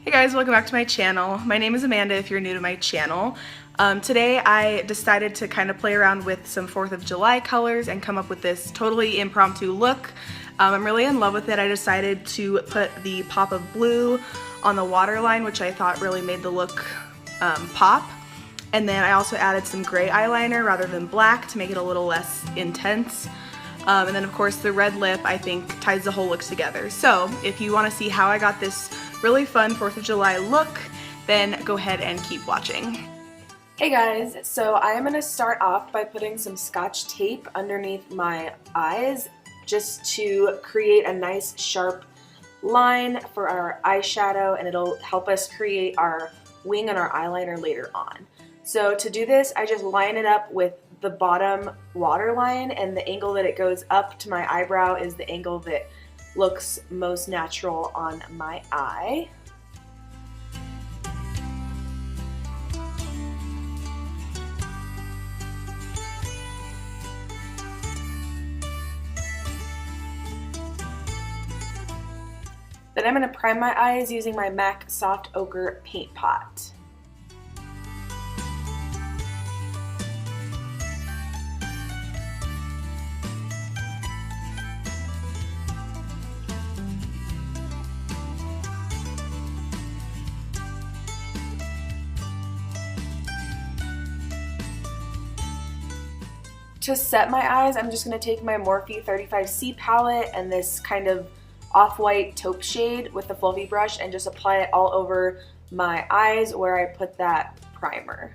Hey guys, welcome back to my channel. My name is Amanda if you're new to my channel. Today I decided to kind of play around with some 4th of July colors and come up with this totally impromptu look. I'm really in love with it. I decided to put the pop of blue on the waterline, which I thought really made the look pop. And then I also added some gray eyeliner rather than black to make it a little less intense. And then of course the red lip I think ties the whole look together. So if you want to see how I got this really fun 4th of July look, then go ahead and keep watching. Hey guys, so I am going to start off by putting some Scotch tape underneath my eyes just to create a nice sharp line for our eyeshadow, and it'll help us create our wing and our eyeliner later on. So to do this, I just line it up with the bottom waterline, and the angle that it goes up to my eyebrow is the angle that looks most natural on my eye. Then I'm going to prime my eyes using my MAC Soft Ochre Paint Pot. To set my eyes, I'm just going to take my Morphe 35C palette and this kind of off-white taupe shade with the fluffy brush and just apply it all over my eyes where I put that primer.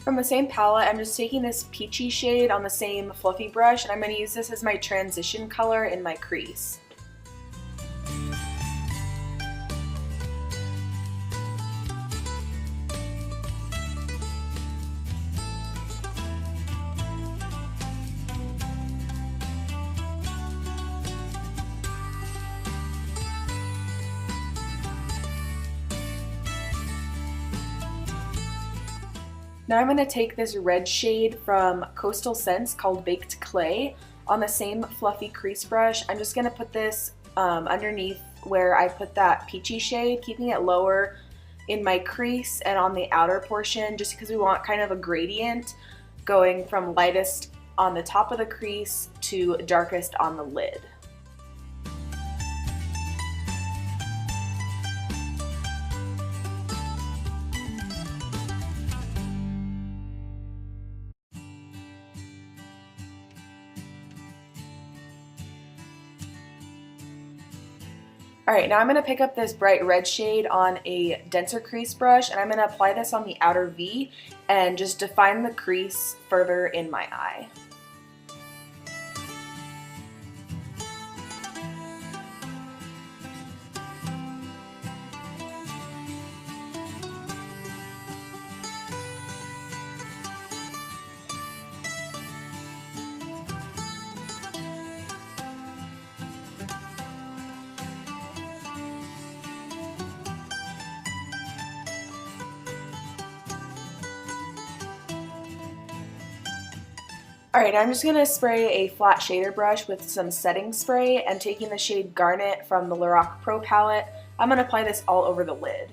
From the same palette, I'm just taking this peachy shade on the same fluffy brush, and I'm going to use this as my transition color in my crease. Now I'm going to take this red shade from Coastal Scents called Baked Clay on the same fluffy crease brush. I'm just going to put this underneath where I put that peachy shade, keeping it lower in my crease and on the outer portion, just because we want kind of a gradient going from lightest on the top of the crease to darkest on the lid. Alright, now I'm going to pick up this bright red shade on a denser crease brush, and I'm going to apply this on the outer V and just define the crease further in my eye. Alright, I'm just going to spray a flat shader brush with some setting spray, and taking the shade Garnet from the Lorac Pro palette, I'm going to apply this all over the lid.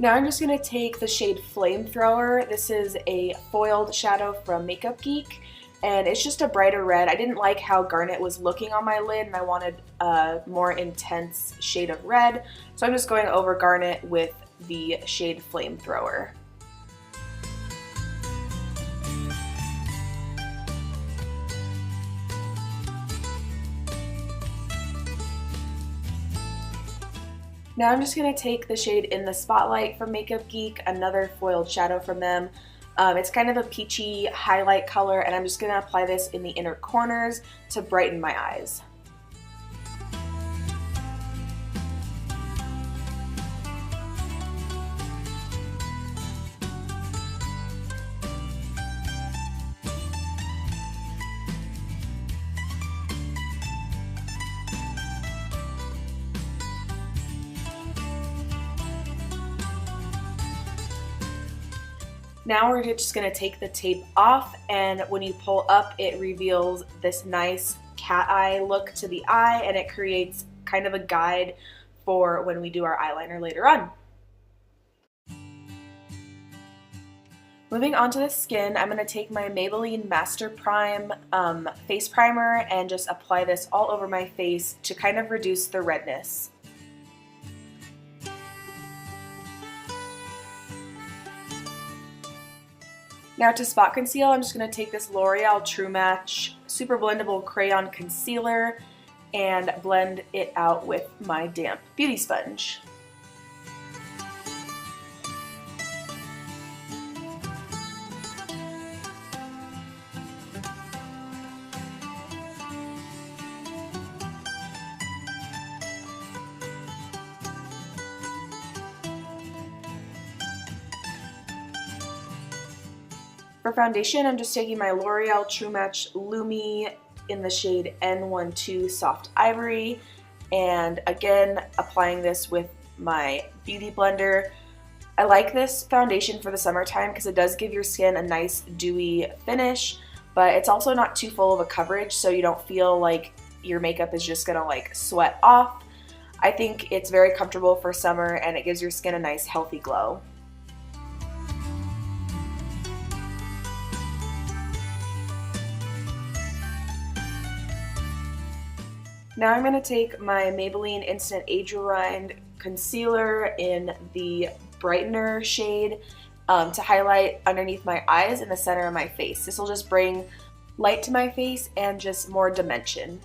Now I'm just going to take the shade Flamethrower. This is a foiled shadow from Makeup Geek, and it's just a brighter red. I didn't like how Garnet was looking on my lid, and I wanted a more intense shade of red, so I'm just going over Garnet with the shade Flamethrower. Now I'm just going to take the shade In the Spotlight from Makeup Geek, another foiled shadow from them. It's kind of a peachy highlight color, and I'm just going to apply this in the inner corners to brighten my eyes. Now we're just going to take the tape off, and when you pull up, it reveals this nice cat eye look to the eye, and it creates kind of a guide for when we do our eyeliner later on. Moving on to the skin, I'm going to take my Maybelline Master Prime face primer and just apply this all over my face to kind of reduce the redness. Now to spot conceal, I'm just going to take this L'Oreal True Match Super Blendable Crayon Concealer and blend it out with my damp beauty sponge. For foundation, I'm just taking my L'Oreal True Match Lumi in the shade N12 Soft Ivory, and again applying this with my beauty blender. I like this foundation for the summertime because it does give your skin a nice dewy finish, but it's also not too full of a coverage, so you don't feel like your makeup is just gonna like sweat off. I think it's very comfortable for summer, and it gives your skin a nice healthy glow. Now I'm going to take my Maybelline Instant Age Rewind Concealer in the Brightener shade to highlight underneath my eyes in the center of my face. This will just bring light to my face and just more dimension.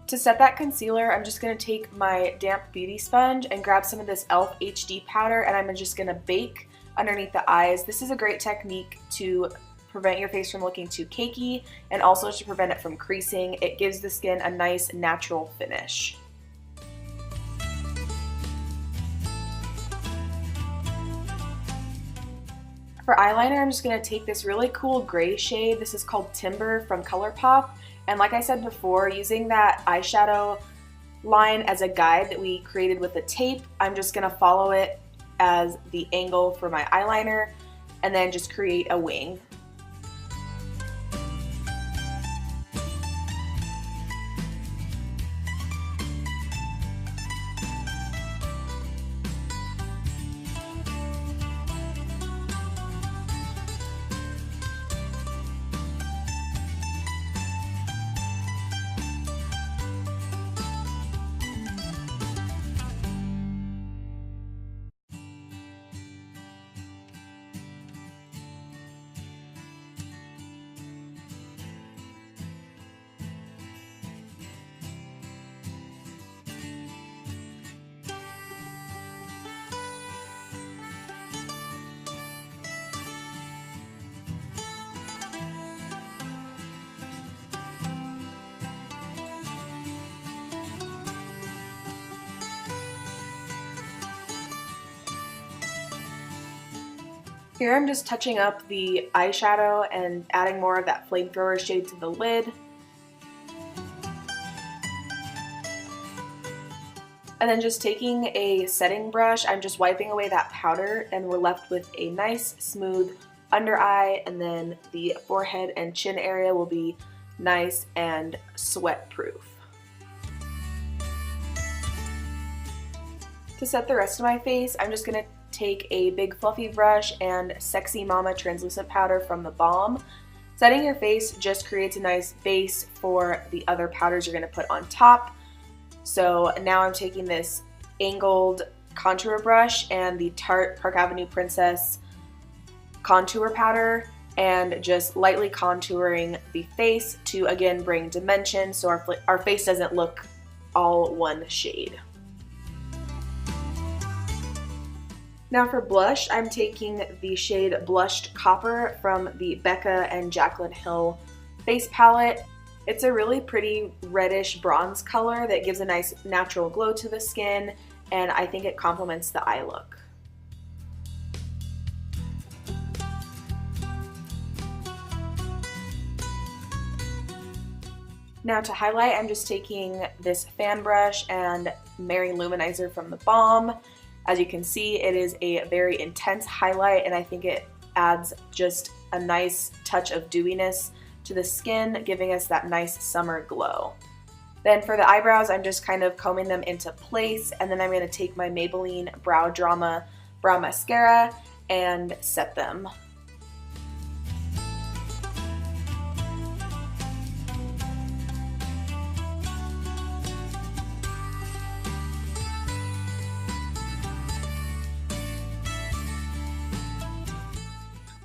To set that concealer, I'm just going to take my damp beauty sponge and grab some of this e.l.f. HD powder, and I'm just going to bake underneath the eyes. This is a great technique to prevent your face from looking too cakey and also to prevent it from creasing. It gives the skin a nice natural finish. For eyeliner, I'm just going to take this really cool gray shade. This is called Timber from ColourPop. And like I said before, using that eyeshadow line as a guide that we created with the tape, I'm just going to follow it as the angle for my eyeliner and then just create a wing. Here I'm just touching up the eyeshadow and adding more of that flamethrower shade to the lid. And then just taking a setting brush, I'm just wiping away that powder, and we're left with a nice smooth under eye, and then the forehead and chin area will be nice and sweat proof. To set the rest of my face, I'm just going to take a big fluffy brush and Sexy Mama translucent powder from the Balm. Setting your face just creates a nice base for the other powders you're going to put on top. So now I'm taking this angled contour brush and the Tarte Park Avenue Princess contour powder and just lightly contouring the face to again bring dimension so our face doesn't look all one shade. Now for blush, I'm taking the shade Blushed Copper from the Becca and Jaclyn Hill face palette. It's a really pretty reddish bronze color that gives a nice natural glow to the skin, and I think it complements the eye look. Now to highlight, I'm just taking this fan brush and Mary Luminizer from the Balm. As you can see, it is a very intense highlight, and I think it adds just a nice touch of dewiness to the skin, giving us that nice summer glow. Then for the eyebrows, I'm just kind of combing them into place, and then I'm going to take my Maybelline Brow Drama Brow Mascara and set them.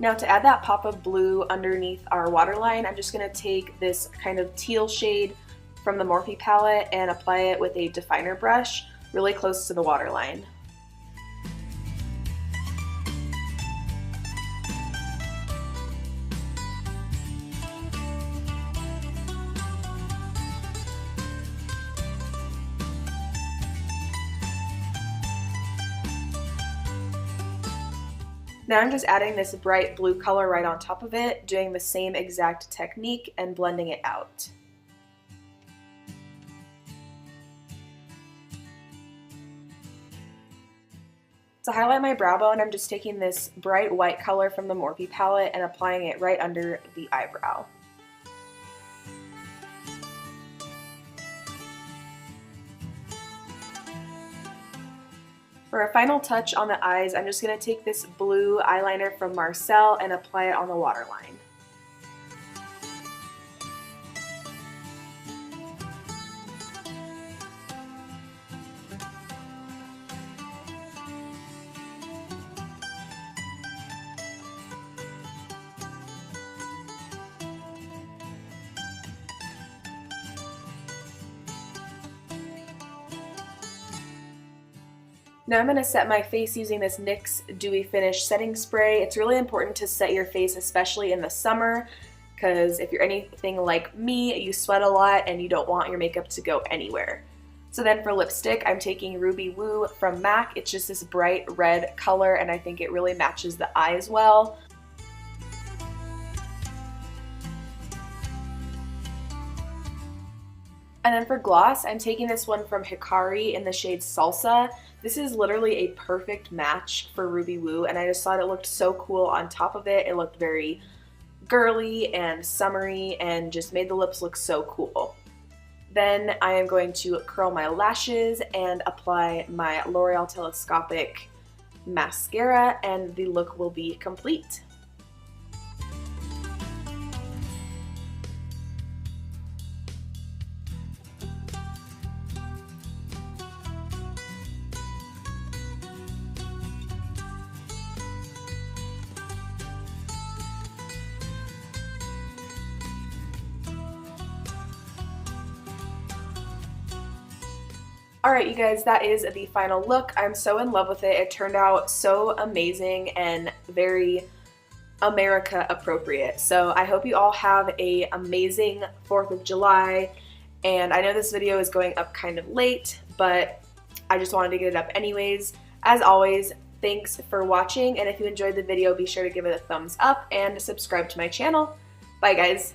Now to add that pop of blue underneath our waterline, I'm just going to take this kind of teal shade from the Morphe palette and apply it with a definer brush really close to the waterline. Now I'm just adding this bright blue color right on top of it, doing the same exact technique and blending it out. To highlight my brow bone, I'm just taking this bright white color from the Morphe palette and applying it right under the eyebrow. For a final touch on the eyes, I'm just going to take this blue eyeliner from Marcel and apply it on the waterline. Now I'm going to set my face using this NYX Dewy Finish Setting Spray. It's really important to set your face, especially in the summer, because if you're anything like me, you sweat a lot and you don't want your makeup to go anywhere. So then for lipstick, I'm taking Ruby Woo from MAC. It's just this bright red color, and I think it really matches the eyes well. And then for gloss, I'm taking this one from Hikari in the shade Salsa. This is literally a perfect match for Ruby Woo, and I just thought it looked so cool on top of it. It looked very girly and summery and just made the lips look so cool. Then I am going to curl my lashes and apply my L'Oreal Telescopic mascara, and the look will be complete. Alright you guys, that is the final look. I'm so in love with it. It turned out so amazing and very America appropriate. So I hope you all have an amazing 4th of July, and I know this video is going up kind of late, but I just wanted to get it up anyways. As always, thanks for watching, and if you enjoyed the video, be sure to give it a thumbs up and subscribe to my channel. Bye guys!